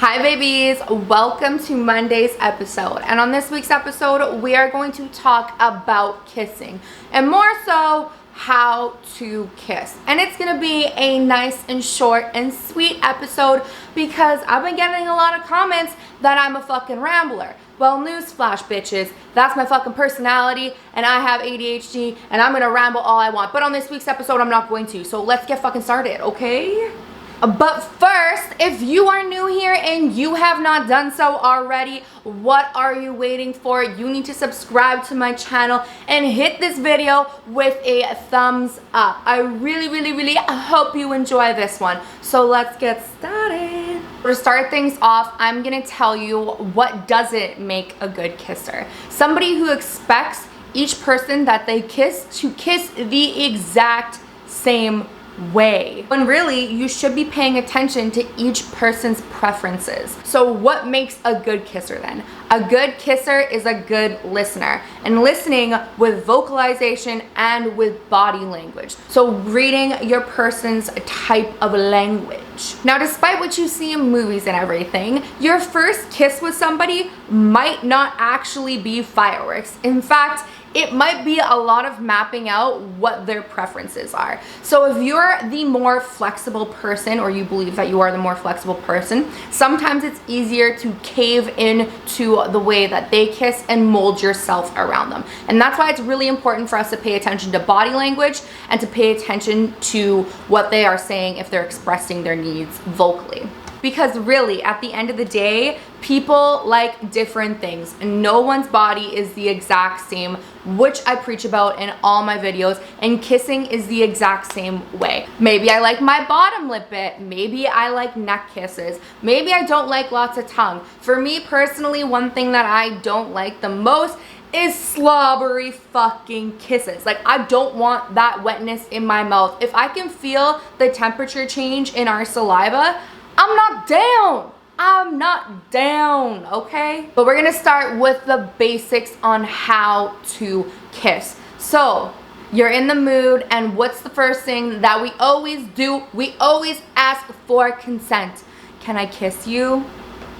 Hi babies, welcome to Monday's episode, and on this week's episode we are going to talk about kissing, and more so how to kiss. And it's gonna be a nice and short and sweet episode because I've been getting a lot of comments that I'm a fucking rambler. Well, newsflash bitches, that's my fucking personality, and I have ADHD, and I'm gonna ramble all I want, but on this week's episode I'm not going to, so let's get fucking started, okay? But first, if you are new here and you have not done so already, what are you waiting for? You need to subscribe to my channel and hit this video with a thumbs up. I really hope you enjoy this one. So let's get started. To start things off, I'm gonna tell you what doesn't make a good kisser. Somebody who expects each person that they kiss to kiss the exact same way, when really you should be paying attention to each person's preferences. So what makes a good kisser then? A good kisser is a good listener, and listening with vocalization and with body language. So reading your person's type of language. Now, despite what you see in movies and everything, your first kiss with somebody might not actually be fireworks. In fact, it might be a lot of mapping out what their preferences are. So if you're the more flexible person, or you believe that you are the more flexible person, sometimes it's easier to cave in to the way that they kiss and mold yourself around them. And that's why it's really important for us to pay attention to body language and to pay attention to what they are saying if they're expressing their needs vocally. Because really, at the end of the day, people like different things, and no one's body is the exact same, which I preach about in all my videos, and kissing is the exact same way. Maybe I like my bottom lip bit, maybe I like neck kisses, maybe I don't like lots of tongue. For me personally, one thing that I don't like the most is slobbery fucking kisses. Like, I don't want that wetness in my mouth. If I can feel the temperature change in our saliva, I'm not down. I'm not down, okay? But we're gonna start with the basics on how to kiss. So, you're in the mood, and what's the first thing that we always do? We always ask for consent. Can I kiss you?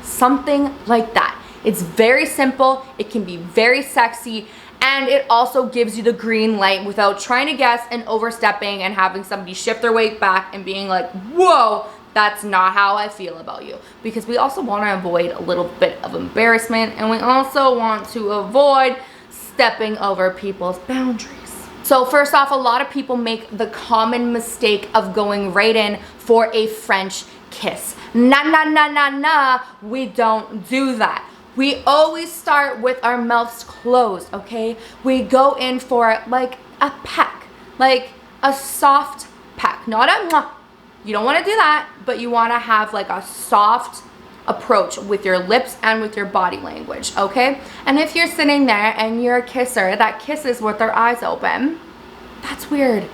Something like that. It's very simple, it can be very sexy, and it also gives you the green light without trying to guess and overstepping and having somebody shift their weight back and being like, whoa, that's not how I feel about you. Because we also want to avoid a little bit of embarrassment, and we also want to avoid stepping over people's boundaries. So first off, a lot of people make the common mistake of going right in for a French kiss. Nah, we don't do that. We always start with our mouths closed, okay? We go in for like a peck, like a soft peck, not a mwah. You don't want to do that, but you want to have like a soft approach with your lips and with your body language, okay? And if you're sitting there and you're a kisser that kisses with their eyes open, that's weird.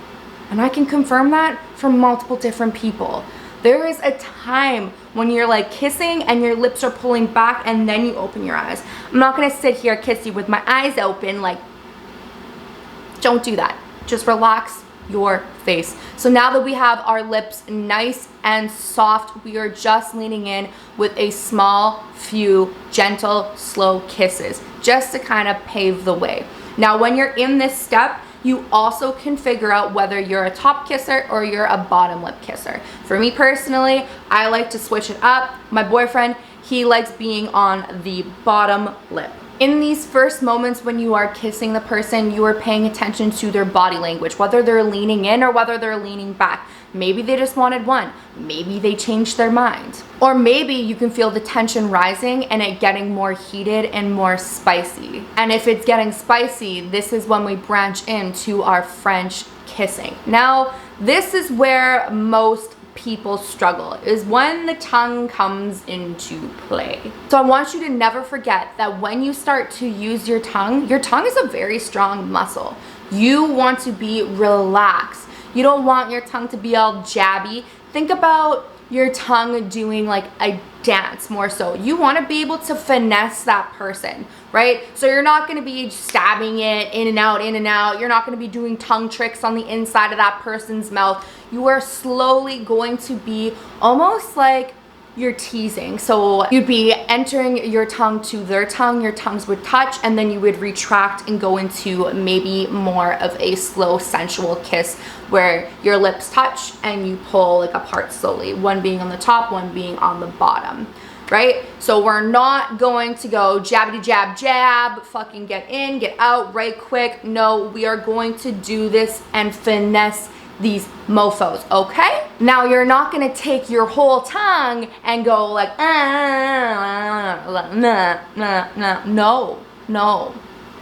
And I can confirm that from multiple different people. There is a time when you're like kissing and your lips are pulling back and then you open your eyes. I'm not going to sit here kiss you with my eyes open. Like, don't do that. Just relax your face. So now that we have our lips nice and soft, we are just leaning in with a small few gentle slow kisses just to kind of pave the way. Now when you're in this step, you also can figure out whether you're a top kisser or you're a bottom lip kisser. For me personally, I like to switch it up. My boyfriend, he likes being on the bottom lip. In these first moments when you are kissing the person, you are paying attention to their body language, whether they're leaning in or whether they're leaning back. Maybe they just wanted one. Maybe they changed their mind. Or maybe you can feel the tension rising and it getting more heated and more spicy. And if it's getting spicy, this is when we branch into our French kissing. Now, this is where most people struggle, is when the tongue comes into play. So I want you to never forget that when you start to use your tongue is a very strong muscle. You want to be relaxed. You don't want your tongue to be all jabby. Think about your tongue doing like a dance more so. You want to be able to finesse that person, right? So you're not going to be stabbing it in and out, in and out. You're not going to be doing tongue tricks on the inside of that person's mouth. You are slowly going to be almost like you're teasing. So you'd be entering your tongue to their tongue, your tongues would touch, and then you would retract and go into maybe more of a slow sensual kiss where your lips touch and you pull like apart slowly, one being on the top, one being on the bottom, right? So we're not going to go jabbity jab jab, fucking get in, get out right quick. No, we are going to do this and finesse these mofos, okay? Now you're not gonna take your whole tongue and go like,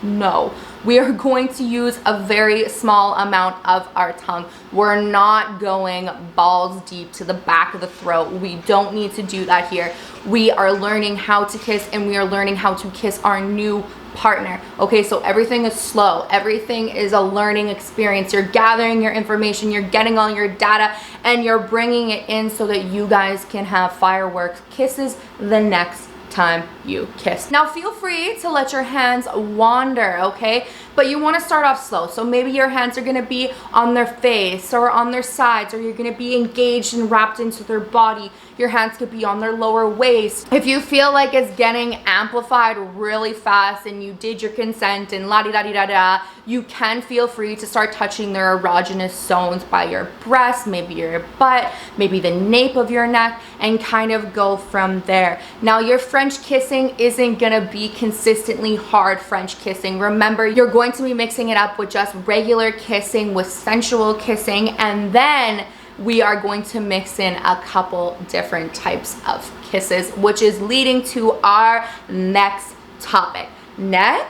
no. We are going to use a very small amount of our tongue. We're not going balls deep to the back of the throat. We don't need to do that here. We are learning how to kiss, and we are learning how to kiss our new partner. Okay, so everything is slow. Everything is a learning experience. You're gathering your information, you're getting all your data, and you're bringing it in so that you guys can have fireworks kisses the next time you kiss. Now feel free to let your hands wander, okay? But you want to start off slow. So maybe your hands are going to be on their face or on their sides, or you're going to be engaged and wrapped into their body. Your hands could be on their lower waist. If you feel like it's getting amplified really fast and you did your consent and la-di-da-di-da-da, you can feel free to start touching their erogenous zones by your breast, maybe your butt, maybe the nape of your neck, and kind of go from there. Now your French kissing isn't gonna be consistently hard French kissing. Remember, you're going to be mixing it up with just regular kissing with sensual kissing, and then we are going to mix in a couple different types of kisses, which is leading to our next topic, neck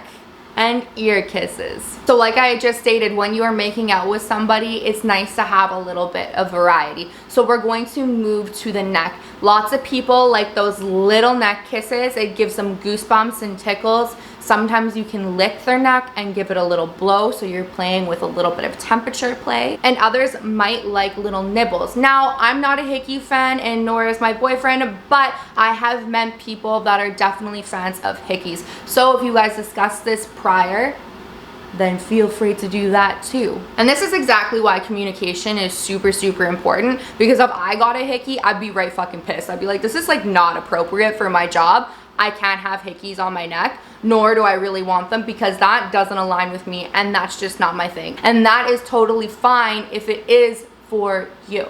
and ear kisses. So like I just stated, when you are making out with somebody, it's nice to have a little bit of variety. So we're going to move to the neck. Lots of people like those little neck kisses. It gives them goosebumps and tickles. Sometimes you can lick their neck and give it a little blow, so you're playing with a little bit of temperature play. And others might like little nibbles. Now, I'm not a hickey fan, and nor is my boyfriend, but I have met people that are definitely fans of hickeys. So if you guys discussed this prior, then feel free to do that too. And this is exactly why communication is super, super important, because if I got a hickey, I'd be right fucking pissed. I'd be like, this is like not appropriate for my job. I can't have hickeys on my neck, nor do I really want them, because that doesn't align with me, and that's just not my thing. And that is totally fine if it is for you,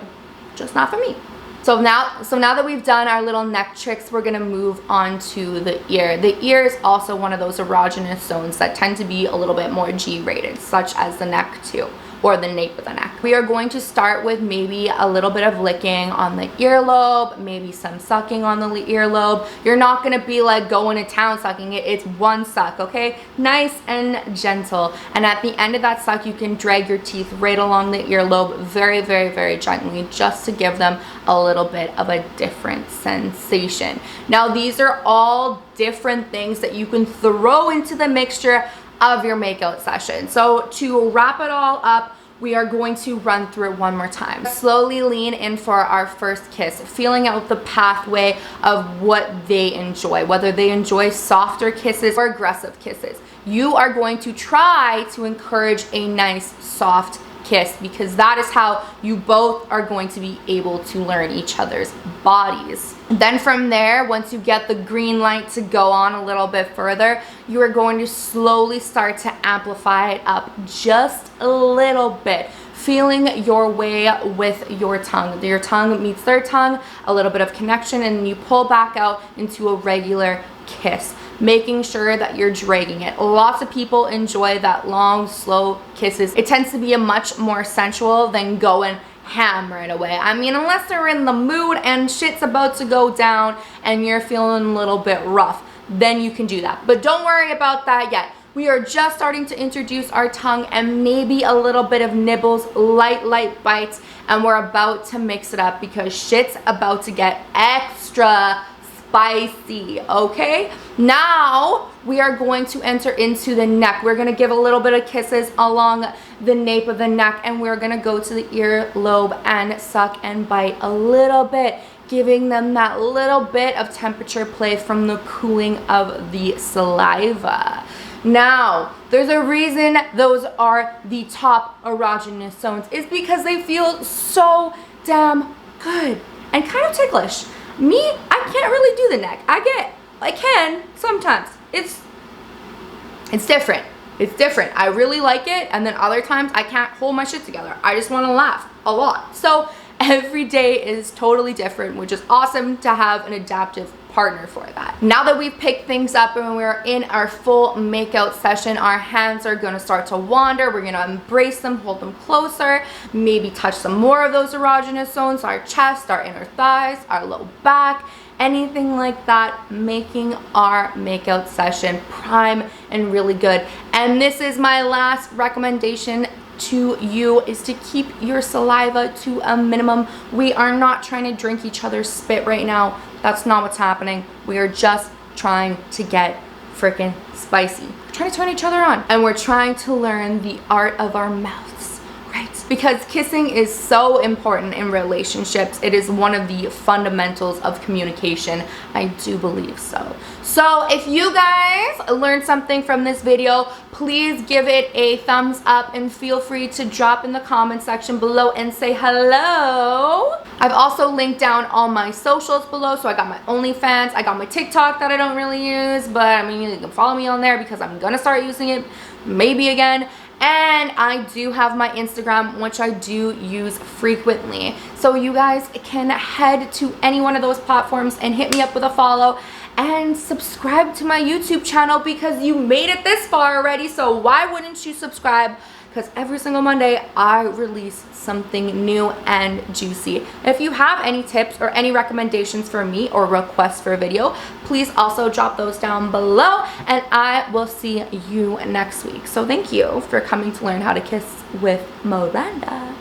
just not for me. So now that we've done our little neck tricks, we're gonna move on to the ear. The ear is also one of those erogenous zones that tend to be a little bit more G-rated, such as the neck too, or the nape of the neck. We are going to start with maybe a little bit of licking on the earlobe, maybe some sucking on the earlobe. You're not gonna be like going to town sucking it. It's one suck, okay? Nice and gentle. And at the end of that suck, you can drag your teeth right along the earlobe very, very, very gently, just to give them a little bit of a different sensation. Now, these are all different things that you can throw into the mixture of your makeout session. So to wrap it all up, we are going to run through it one more time. Slowly lean in for our first kiss, feeling out the pathway of what they enjoy, whether they enjoy softer kisses or aggressive kisses. You are going to try to encourage a nice soft kiss, because that is how you both are going to be able to learn each other's bodies. Then from there, once you get the green light to go on a little bit further, you are going to slowly start to amplify it up just a little bit, feeling your way with your tongue. Your tongue meets their tongue, a little bit of connection, and you pull back out into a regular kiss, making sure that you're dragging it. Lots of people enjoy that long, slow kisses. It tends to be a much more sensual than going ham right away. I mean, unless they're in the mood and shit's about to go down and you're feeling a little bit rough, then you can do that. But don't worry about that yet. We are just starting to introduce our tongue and maybe a little bit of nibbles, light bites, and we're about to mix it up because shit's about to get extra spicy, okay? Now we are going to enter into the neck. We're gonna give a little bit of kisses along the nape of the neck, and we're gonna go to the earlobe and suck and bite a little bit, giving them that little bit of temperature play from the cooling of the saliva. Now, there's a reason those are the top erogenous zones. It's because they feel so damn good and kind of ticklish. Me, I can't really do the neck. I can sometimes. It's different. It's different. I really like it, and then other times I can't hold my shit together. I just want to laugh a lot. So every day is totally different, which is awesome to have an adaptive partner for that. Now that we've picked things up and we're in our full makeout session, our hands are gonna start to wander. We're gonna embrace them, hold them closer, maybe touch some more of those erogenous zones, our chest, our inner thighs, our low back, anything like that, making our makeout session prime and really good. And this is my last recommendation to you, is to keep your saliva to a minimum. We are not trying to drink each other's spit right now. That's not what's happening. We are just trying to get freaking spicy. We're trying to turn each other on, and we're trying to learn the art of our mouths, right? Because kissing is so important in relationships. It is one of the fundamentals of communication. I do believe so. So if you guys learned something from this video, please give it a thumbs up and feel free to drop in the comment section below and say hello. I've also linked down all my socials below. So I got my OnlyFans, I got my TikTok that I don't really use, but I mean, you can follow me on there because I'm gonna start using it maybe again. And I do have my Instagram, which I do use frequently. So you guys can head to any one of those platforms and hit me up with a follow and subscribe to my YouTube channel, because you made it this far already. So why wouldn't you subscribe? Because every single Monday I release something new and juicy. If you have any tips or any recommendations for me or requests for a video, please also drop those down below, and I will see you next week. So thank you for coming to learn how to kiss with Miranda.